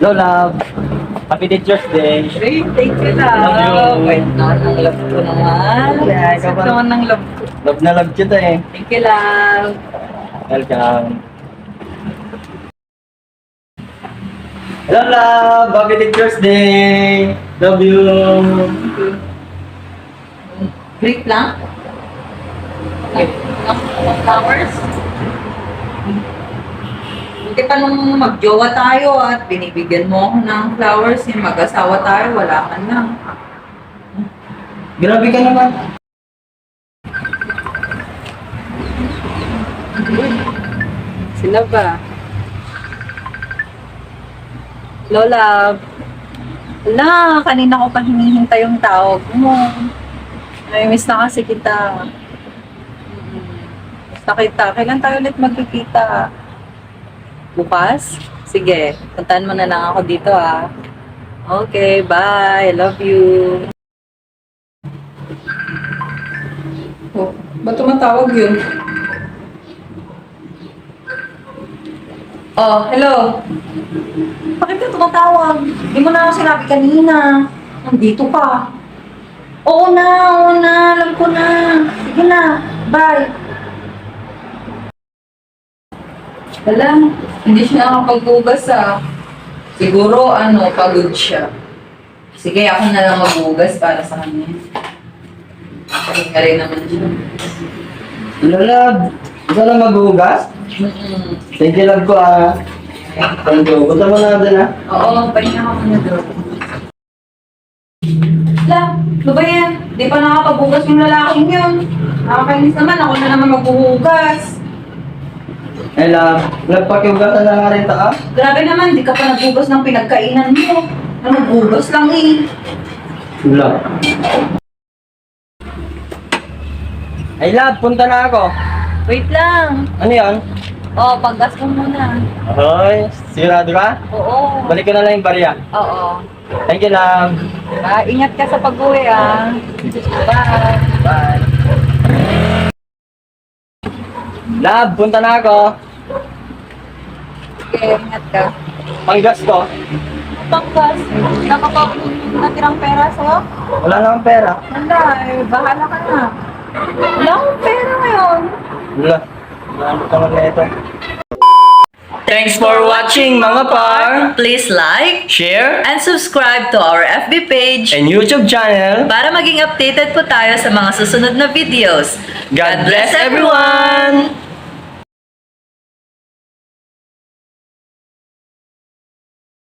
Hello, love. Happy Teacher's Day. Hey, thank you na. Love you. Wait, ang love ko naman. Yeah, ikaw Saan ba? naman ng love ko? Love na love kita eh. Thank you, love. Welcome. Hello, love. Happy Teacher's Day. Love you. Great lang? Ng flowers? Buti pa nung magjowa tayo at binibigyan mo ako ng flowers, yung mag-asawa tayo, wala ka na. Grabe ka naman. Sila ba? Lola, wala, kanina ko pa hinihintay yung tawag mo. Miss na kasi kita. Miss na kita. Kailan tayo ulit magkikita? Bukas? Sige, puntahan mo na lang ako dito ah. Okay, bye. I love you. Oh, ba't tumatawag yun? Oh, hello. Bakit ka tumatawag? Hindi mo na ako sinabi kanina. Nandito ka. Oo na. Alam ko na. Sige na. Bye. Wala. Hindi siya nakapagbugas ah. Siguro, pagod siya. Sige, ako na lang magbugas para sa kanya. Pahinga rin naman siya. Hello, love. Ikaw lang maghugas? Thank you, love ko ah. Thank you. Punta mo na doon ah. Oo, pahinga ka muna doon. La, ano ba yan? Di pa nakapagbugas yung lalaking yun. Nakakainis naman, ako na naman magbuhugas. Hey, love. Nagpakihugasan na nga rin ta ah. Grabe naman, di ka pa nagbugas ng pinagkainan mo. Nagbugas lang eh. Love. Hey, love. Punta na ako. Wait lang. Ano yan? Oo, paggas ko muna. Hoy, sigurado ka? Oo. Balik ko na lang yung barya. Oo. Thank you, love. Ingat ka sa pag-uwi ah. Bye. Bye. Love, punta na ako. Okay, ingat ka. Panggas ko. Paggas, natirang pera sa'yo? Wala na akong pera. Wala, bahala ka na. Wala akong pera ngayon. Wala. Ano naman na ito? Thanks for watching mga par! Please like Share and subscribe to our FB page and YouTube channel. para maging updated po tayo sa mga susunod na videos. God bless everyone!